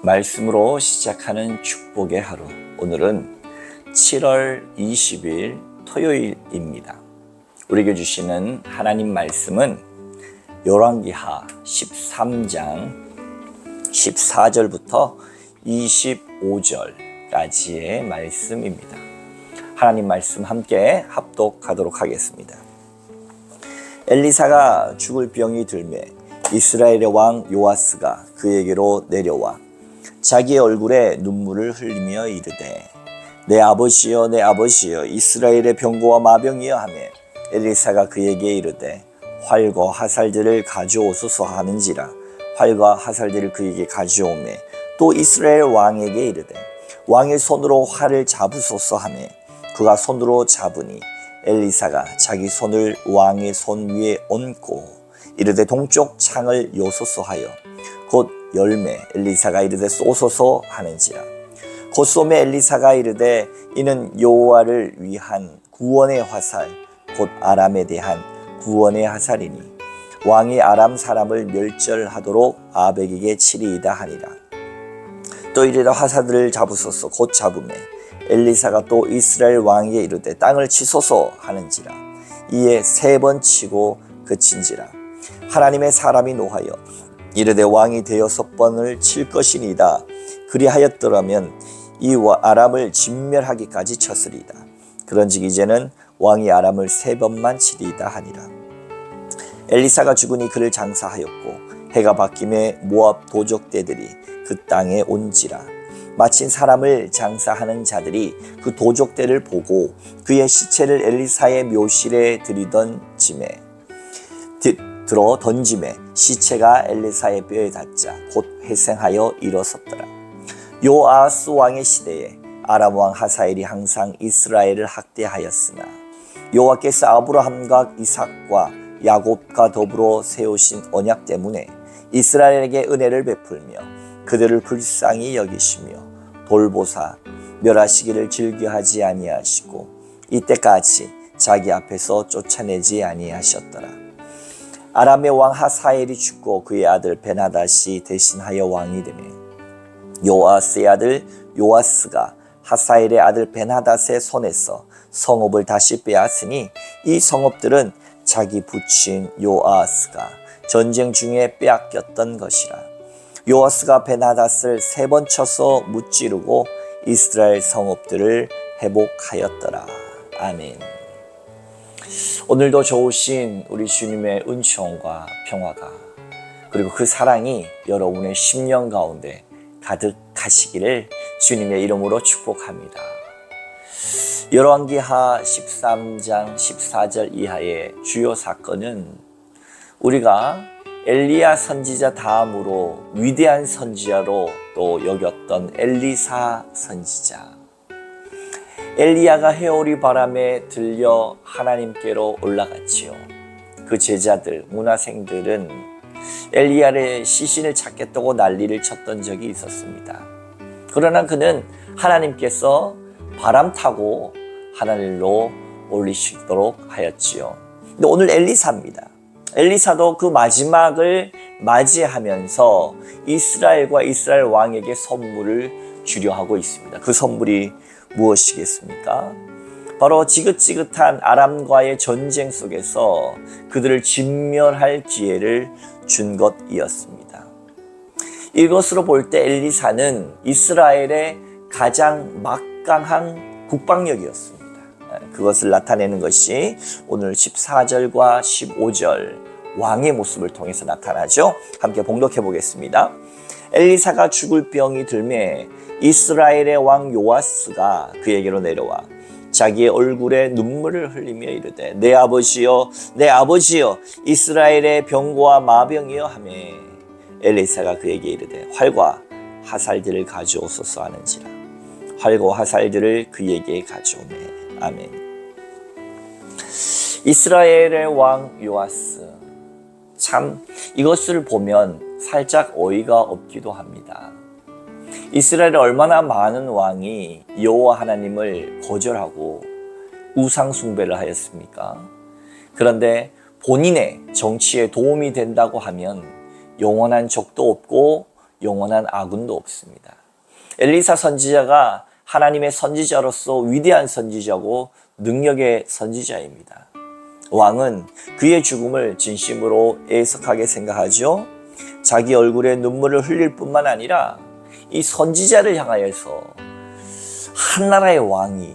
말씀으로 시작하는 축복의 하루. 오늘은 7월 20일 토요일입니다. 우리에게 주시는 하나님 말씀은 열왕기하 13장 14절부터 25절까지의 말씀입니다. 하나님 말씀 함께 합독하도록 하겠습니다. 엘리사가 죽을 병이 들매 이스라엘의 왕 요아스가 그에게로 내려와 자기의 얼굴에 눈물을 흘리며 이르되 내 아버지여 내 아버지여 이스라엘의 병거와 마병이여 하며 엘리사가 그에게 이르되 활과 화살들을 가져오소서 하는지라 활과 화살들을 그에게 가져오매 또 이스라엘 왕에게 이르되 왕의 손으로 활을 잡으소서 하며 그가 손으로 잡으니 엘리사가 자기 손을 왕의 손 위에 얹고 이르되 동쪽 창을 여소서 하여 곧 열매 엘리사가 이르되 쏘소서 하는지라 곧 쏘매 엘리사가 이르되 이는 여호와를 위한 구원의 화살 곧 아람에 대한 구원의 화살이니 왕이 아람 사람을 멸절하도록 아벡에게 치리이다 하니라. 또 이르되 화살들을 잡으소서 곧 잡으매 엘리사가 또 이스라엘 왕에게 이르되 땅을 치소서 하는지라 이에 3번 치고 그친지라 하나님의 사람이 노하여 이르되 왕이 대여섯 번을 칠 것이니이다. 그리하였더라면 이 아람을 진멸하기까지 쳤으리이다. 그런즉 이제는 왕이 아람을 3번만 치리이다 하니라. 엘리사가 죽으니 그를 장사하였고 해가 바뀜에 모압 도적대들이 그 땅에 온지라. 마침 사람을 장사하는 자들이 그 도적대를 보고 그의 시체를 엘리사의 묘실에 들어 던짐에 시체가 엘리사의 뼈에 닿자 곧 회생하여 일어섰더라. 요아스 왕의 시대에 아람 왕 하사엘이 항상 이스라엘을 학대하였으나 여호와께서 아브라함과 이삭과 야곱과 더불어 세우신 언약 때문에 이스라엘에게 은혜를 베풀며 그들을 불쌍히 여기시며 돌보사 멸하시기를 즐겨하지 아니하시고 이때까지 자기 앞에서 쫓아내지 아니하셨더라. 아람의 왕 하사엘이 죽고 그의 아들 베나닷이 대신하여 왕이 되매 요아스의 아들 요아스가 하사엘의 아들 베나닷의 손에서 성읍을 다시 빼앗으니 이 성읍들은 자기 부친 요아스가 전쟁 중에 빼앗겼던 것이라. 요아스가 베나닷을 3번 쳐서 무찌르고 이스라엘 성읍들을 회복하였더라. 아멘. 오늘도 좋으신 우리 주님의 은총과 평화가 그리고 그 사랑이 여러분의 심령 가운데 가득하시기를 주님의 이름으로 축복합니다. 열왕기하 13장 14절 이하의 주요 사건은 우리가 엘리야 선지자 다음으로 위대한 선지자로 또 여겼던 엘리사 선지자. 엘리야가 회오리 바람에 들려 하나님께로 올라갔지요. 그 제자들, 문화생들은 엘리야의 시신을 찾겠다고 난리를 쳤던 적이 있었습니다. 그러나 그는 하나님께서 바람 타고 하늘로 올리시도록 하였지요. 근데 오늘 엘리사입니다. 엘리사도 그 마지막을 맞이하면서 이스라엘과 이스라엘 왕에게 선물을 주려 하고 있습니다. 그 선물이 무엇이겠습니까? 바로 지긋지긋한 아람과의 전쟁 속에서 그들을 진멸할 기회를 준 것이었습니다. 이것으로 볼 때 엘리사는 이스라엘의 가장 막강한 국방력이었습니다. 그것을 나타내는 것이 오늘 14절과 15절 왕의 모습을 통해서 나타나죠. 함께 봉독해 보겠습니다. 엘리사가 죽을 병이 들매 이스라엘의 왕 요아스가 그에게로 내려와 자기의 얼굴에 눈물을 흘리며 이르되 내 아버지여 내 아버지여 이스라엘의 병거와 마병이여 하며 엘리사가 그에게 이르되 활과 화살들을 가져오소서 하는지라 활과 화살들을 그에게 가져오매 아멘. 이스라엘의 왕 요아스, 참 이것을 보면 살짝 어이가 없기도 합니다. 이스라엘에 얼마나 많은 왕이 여호와 하나님을 거절하고 우상 숭배를 하였습니까? 그런데 본인의 정치에 도움이 된다고 하면 영원한 적도 없고 영원한 아군도 없습니다. 엘리사 선지자가 하나님의 선지자로서 위대한 선지자고 능력의 선지자입니다. 왕은 그의 죽음을 진심으로 애석하게 생각하죠. 자기 얼굴에 눈물을 흘릴 뿐만 아니라 이 선지자를 향하여서 한 나라의 왕이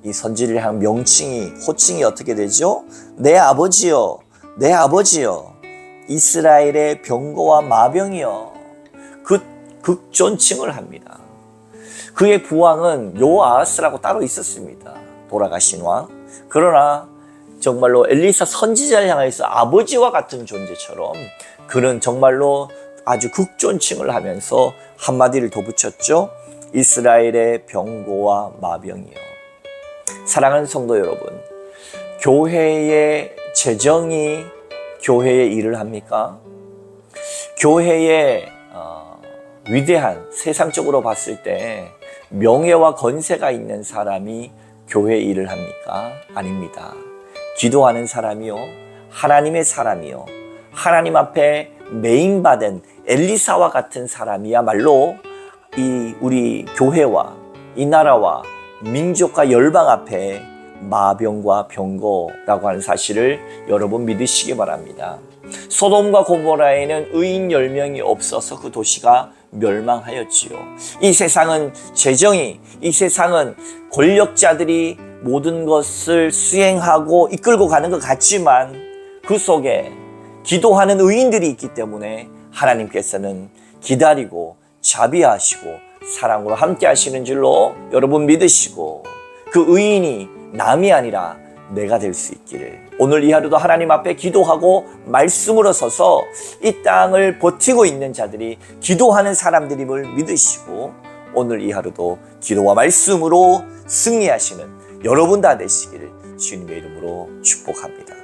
이 선지를 향한 호칭이 어떻게 되죠? 내 아버지여, 내 아버지여, 이스라엘의 병거와 마병이여. 극존칭을 합니다. 그의 부왕은 요아스라고 따로 있었습니다. 돌아가신 왕. 그러나 정말로 엘리사 선지자를 향해서 아버지와 같은 존재처럼 그는 정말로 아주 극존칭을 하면서 한마디를 더 붙였죠. 이스라엘의 병거와 마병이요. 사랑하는 성도 여러분, 교회의 재정이 교회의 일을 합니까? 교회의 위대한, 세상적으로 봤을 때 명예와 건세가 있는 사람이 교회 일을 합니까? 아닙니다. 기도하는 사람이요, 하나님의 사람이요, 하나님 앞에 메인받은 엘리사와 같은 사람이야말로 우리 교회와 이 나라와 민족과 열방 앞에 마병과 병거라고 하는 사실을 여러분 믿으시기 바랍니다. 소돔과 고모라에는 의인 10명이 없어서 그 도시가 멸망하였지요. 이 세상은 이 세상은 권력자들이 모든 것을 수행하고 이끌고 가는 것 같지만 그 속에 기도하는 의인들이 있기 때문에 하나님께서는 기다리고 자비하시고 사랑으로 함께 하시는 줄로 여러분 믿으시고 그 의인이 남이 아니라 내가 될 수 있기를 오늘 이 하루도 하나님 앞에 기도하고 말씀으로 서서 이 땅을 버티고 있는 자들이 기도하는 사람들임을 믿으시고 오늘 이 하루도 기도와 말씀으로 승리하시는 여러분 다 되시기를 주님의 이름으로 축복합니다.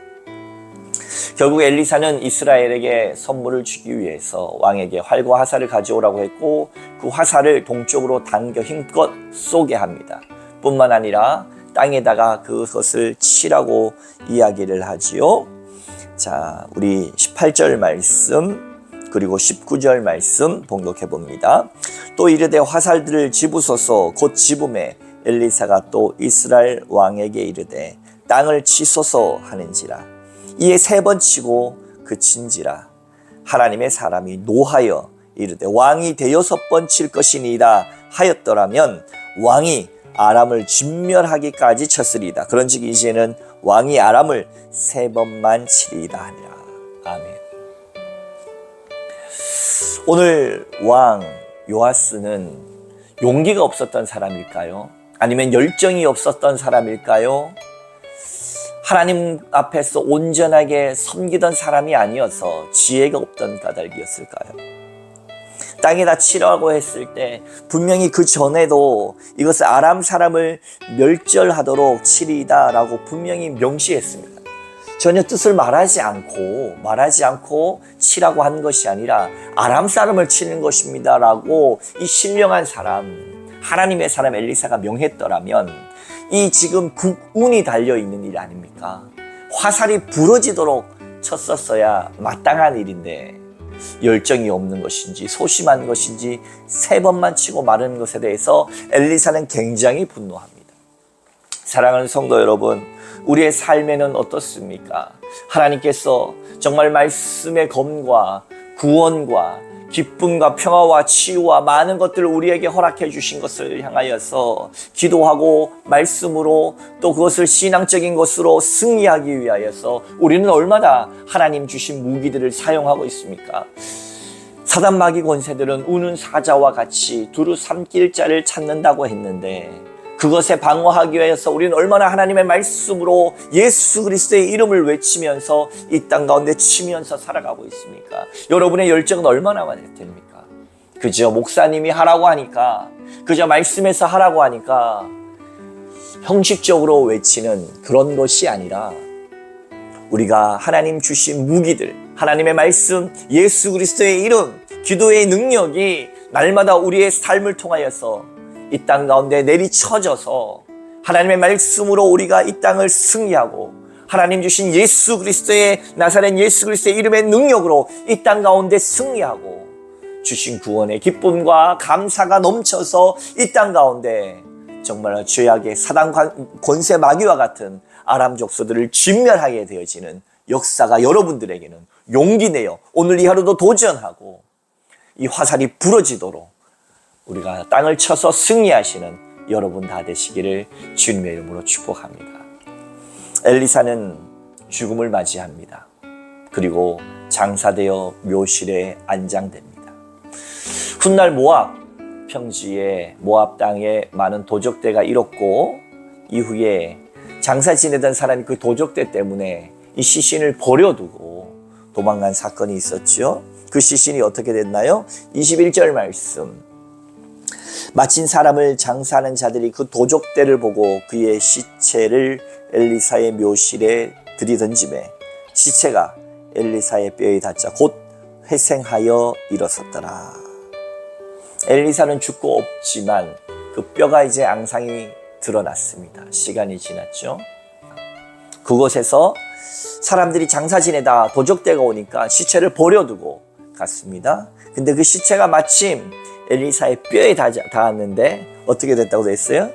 결국 엘리사는 이스라엘에게 선물을 주기 위해서 왕에게 활과 화살을 가져오라고 했고 그 화살을 동쪽으로 당겨 힘껏 쏘게 합니다. 뿐만 아니라 땅에다가 그것을 치라고 이야기를 하지요. 자, 우리 18절 말씀 그리고 19절 말씀 봉독해 봅니다. 또 이르되 화살들을 집으소서. 곧 집음에 엘리사가 또 이스라엘 왕에게 이르되 땅을 치소서 하는지라. 이에 3번 치고 그친지라. 하나님의 사람이 노하여 이르되 왕이 6번 칠 것이니이다 하였더라면 왕이 아람을 진멸하기까지 쳤으리이다. 그런즉 이제는 왕이 아람을 3번만 치리이다 하니라. 아멘. 오늘 왕 요아스는 용기가 없었던 사람일까요? 아니면 열정이 없었던 사람일까요? 하나님 앞에서 온전하게 섬기던 사람이 아니어서 지혜가 없던 까닭이었을까요? 땅에다 치라고 했을 때 분명히 그 전에도 이것을 아람 사람을 멸절하도록 치리이다 라고 분명히 명시했습니다. 전혀 뜻을 말하지 않고 치라고 한 것이 아니라 아람 사람을 치는 것입니다 라고 이 신령한 사람, 하나님의 사람 엘리사가 명했더라면 이 지금 국운이 달려있는 일 아닙니까? 화살이 부러지도록 쳤었어야 마땅한 일인데 열정이 없는 것인지 소심한 것인지 3번만 치고 마르는 것에 대해서 엘리사는 굉장히 분노합니다. 사랑하는 성도 여러분, 우리의 삶에는 어떻습니까? 하나님께서 정말 말씀의 검과 구원과 기쁨과 평화와 치유와 많은 것들을 우리에게 허락해 주신 것을 향하여서 기도하고 말씀으로 또 그것을 신앙적인 것으로 승리하기 위하여서 우리는 얼마나 하나님 주신 무기들을 사용하고 있습니까? 사단 마귀 권세들은 우는 사자와 같이 두루 삼킬 자를 찾는다고 했는데 그것에 방어하기 위해서 우리는 얼마나 하나님의 말씀으로 예수 그리스도의 이름을 외치면서 이 땅 가운데 치면서 살아가고 있습니까? 여러분의 열정은 얼마나 됩니까? 그저 목사님이 하라고 하니까, 그저 말씀에서 하라고 하니까 형식적으로 외치는 그런 것이 아니라 우리가 하나님 주신 무기들, 하나님의 말씀, 예수 그리스도의 이름, 기도의 능력이 날마다 우리의 삶을 통하여서 이 땅 가운데 내리쳐져서 하나님의 말씀으로 우리가 이 땅을 승리하고 하나님 주신 예수 그리스도의 나사렛 예수 그리스도의 이름의 능력으로 이 땅 가운데 승리하고 주신 구원의 기쁨과 감사가 넘쳐서 이 땅 가운데 정말 죄악의 사단 권세 마귀와 같은 아람 족속들을 진멸하게 되어지는 역사가 여러분들에게는 용기 내어 오늘 이 하루도 도전하고 이 화살이 부러지도록 우리가 땅을 쳐서 승리하시는 여러분 다 되시기를 주님의 이름으로 축복합니다. 엘리사는 죽음을 맞이합니다. 그리고 장사되어 묘실에 안장됩니다. 훗날 모압 평지에 모압 땅에 많은 도적대가 일었고 이후에 장사 지내던 사람이 그 도적대 때문에 이 시신을 버려두고 도망간 사건이 있었죠. 그 시신이 어떻게 됐나요? 21절 말씀. 마친 사람을 장사하는 자들이 그 도적대를 보고 그의 시체를 엘리사의 묘실에 들이던지매 시체가 엘리사의 뼈에 닿자 곧 회생하여 일어섰더라. 엘리사는 죽고 없지만 그 뼈가 이제 앙상이 드러났습니다. 시간이 지났죠. 그곳에서 사람들이 장사 지내다 도적대가 오니까 시체를 버려두고 갔습니다. 근데 그 시체가 마침 엘리사의 뼈에 닿았는데 어떻게 됐다고 됐어요?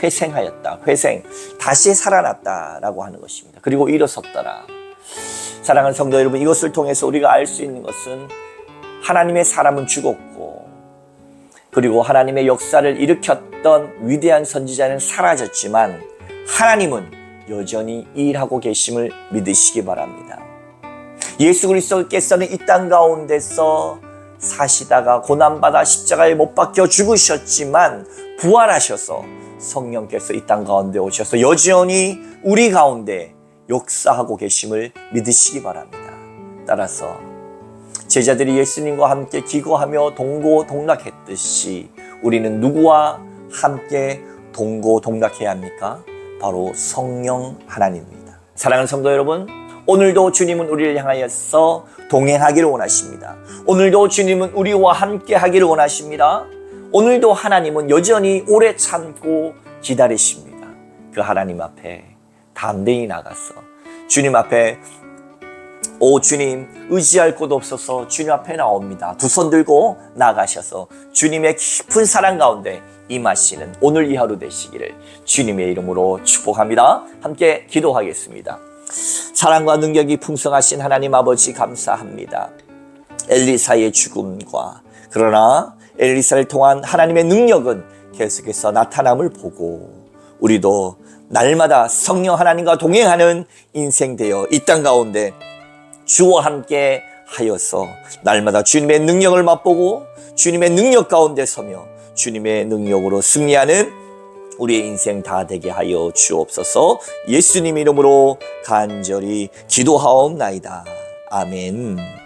회생하였다. 회생. 다시 살아났다라고 하는 것입니다. 그리고 일어섰더라. 사랑하는 성도 여러분, 이것을 통해서 우리가 알 수 있는 것은 하나님의 사람은 죽었고 그리고 하나님의 역사를 일으켰던 위대한 선지자는 사라졌지만 하나님은 여전히 일하고 계심을 믿으시기 바랍니다. 예수 그리스도께서는 이 땅 가운데서 사시다가 고난받아 십자가에 못 박혀 죽으셨지만 부활하셔서 성령께서 이 땅 가운데 오셔서 여전히 우리 가운데 역사하고 계심을 믿으시기 바랍니다. 따라서 제자들이 예수님과 함께 기거하며 동고동락했듯이 우리는 누구와 함께 동고동락해야 합니까? 바로 성령 하나님입니다. 사랑하는 성도 여러분, 오늘도 주님은 우리를 향하여서 동행하기를 원하십니다. 오늘도 주님은 우리와 함께 하기를 원하십니다. 오늘도 하나님은 여전히 오래 참고 기다리십니다. 그 하나님 앞에 담대히 나가서 주님 앞에 오 주님 의지할 곳 없어서 주님 앞에 나옵니다. 두 손 들고 나가셔서 주님의 깊은 사랑 가운데 임하시는 오늘 이 하루 되시기를 주님의 이름으로 축복합니다. 함께 기도하겠습니다. 사랑과 능력이 풍성하신 하나님 아버지 감사합니다. 엘리사의 죽음과 그러나 엘리사를 통한 하나님의 능력은 계속해서 나타남을 보고 우리도 날마다 성령 하나님과 동행하는 인생 되어 이 땅 가운데 주와 함께 하여서 날마다 주님의 능력을 맛보고 주님의 능력 가운데 서며 주님의 능력으로 승리하는 우리의 인생 다 되게 하여 주옵소서. 예수님 이름으로 간절히 기도하옵나이다. 아멘.